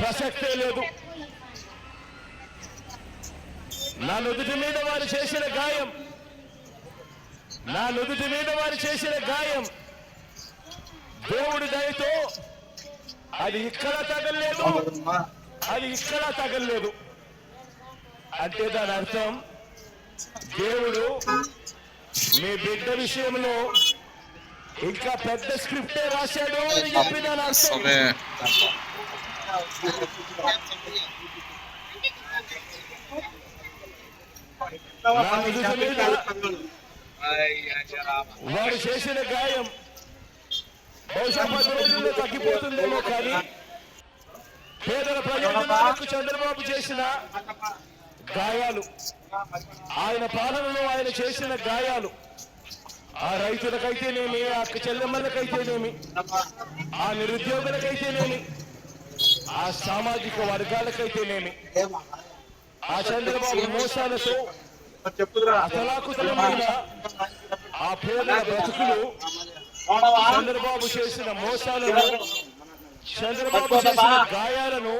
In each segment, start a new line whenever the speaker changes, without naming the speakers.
ప్రసక్తే లేదు. నా నుదుటి మీద వారు చేసిన గాయం, నా నుదుటి మీద వారు చేసిన గాయం దేవుడి దయతో అది ఇక్కడ తగలలేదు, అది ఇక్కడ తగలలేదు. అంటే దాని అర్థం దేవుడు మీ బిడ్డ విషయంలో ఇంకా పెద్ద స్క్రిప్టే రాశాడు అని చెప్పి దాని అర్థం. వారు చేసిన గాయం బహుశా 10 రోజుల్లో తగ్గిపోతుందేమో, కానీ పేదల ప్రయోజనాలకు చంద్రబాబు చేసిన గాయాలు, ఆయన పాలనలో ఆయన చేసిన గాయాలు, ఆ రైతులకైతేనేమి, ఆ చెల్లెమ్మలకైతేనేమి, ఆ నిరుద్యోగులకైతేనేమి, ఆ సామాజిక వర్గాలకైతేనేమి, ఆ చంద్రబాబు మోసాలతో అతలాకుతలమైన ఆ పేదల బ్రతుకులు, చంద్రబాబు చేసిన మోసాలను, చంద్రబాబు చేసిన గాయాలను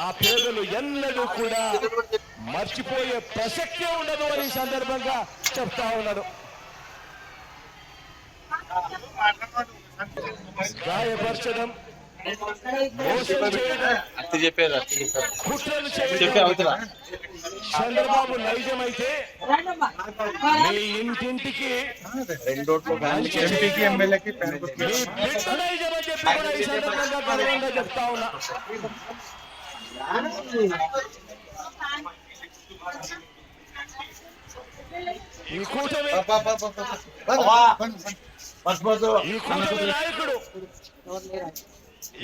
ఆ పేదలు ఎన్నడూ కూడా మర్చిపోయే ప్రసక్తే ఉండదు అని సందర్భంగా చెప్తా ఉన్నారు. గాయపరచడం, మోసం చేయడం, కుట్రలు చేయడం చంద్రబాబు నైజమైతే మీ ఇంటింటికి
ఎంపీకి ఎమ్మెల్యేకి
మీ బిడ్డ నైజమని చెప్పి కూడా ఈ సందర్భంగా గర్వంగా చెప్తా ఉన్నా. ఈ కూటమి నాయకుడు,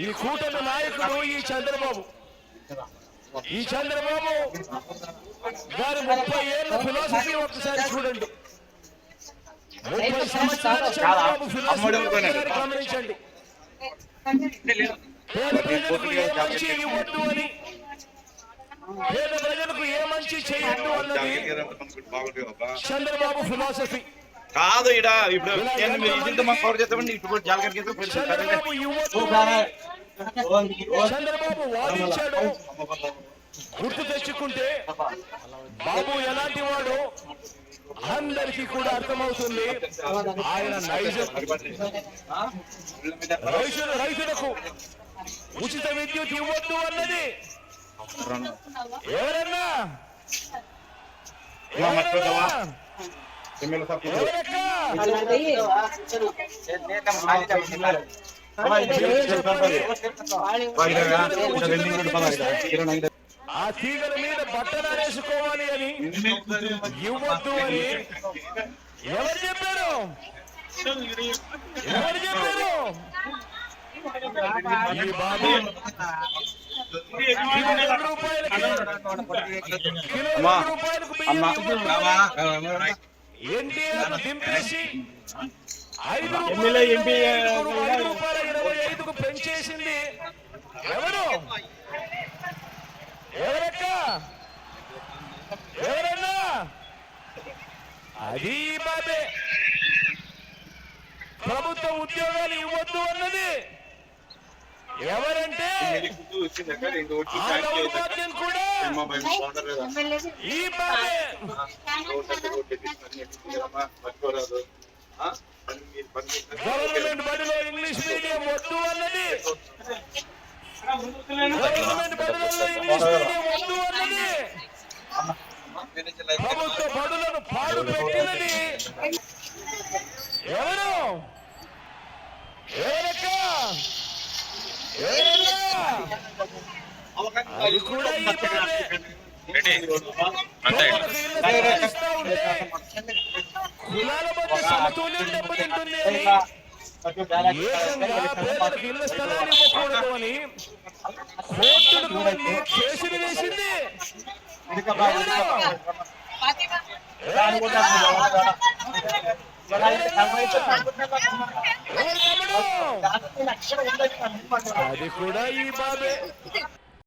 ఈ కూటమి నాయకుడు ఈ చంద్రబాబు గారి 30 ఏళ్ల ఫిలాసఫీ ఒకసారి చూడండి. 30 సంవత్సరాల చంద్రబాబు ఫిలాసఫీ గమనించండి. పేద ప్రజలకు ఏ మంచి ఇవ్వద్దు అని, పేద ప్రజలకు ఏ మంచి చేయొద్దు అన్నది చంద్రబాబు ఫిలాసఫీ
కాదు. ఇప్పుడు
చంద్రబాబు ఇవ్వద్దు, చంద్రబాబు వాదించాడు. గుర్తు తెచ్చుకుంటే బాబు ఎలాంటి వాడు అందరికీ కూడా అర్థమవుతుంది. ఆయన నైజం. రైతులకు ఉచిత విద్యుత్ ఇవ్వద్దు అన్నది ఎవరన్నా ఆ తీగల మీద బట్టలారేసుకోవాలి అని ఇవ్వద్దు అని ఎవరు చెప్పారు? ఈ బాబు రూపాయలకు ఎన్టీఆర్ దింపేసి 5 రూపాయల 25కు పెంచేసింది ఎవరు? ఎవరన్నా? అది బాబే. ప్రభుత్వ ఉద్యోగాలు ఇవ్వద్దు అన్నది ఎవరంటే కూడా ఈ బాబే. గవర్నమెంట్ బడిలో ఇంగ్లీష్ మీడియం వద్దు అన్నది, గవర్నమెంట్ బడులలో ఇంగ్లీష్ మీడియం వద్దు అన్నది, ప్రభుత్వ బడులను పాడు పెట్టినది ఎవరు? అది కూడా ఈ బాబే. కులాల మధ్య సమతుల్యం దెబ్బతింటుంది అని, ఏకంగా పేదలకు ఇళ్ల స్థలాలు ఇవ్వకూడదు అని కోర్టులకు వెళ్ళి కేసులు వేసింది అది కూడా ఈ బాబే.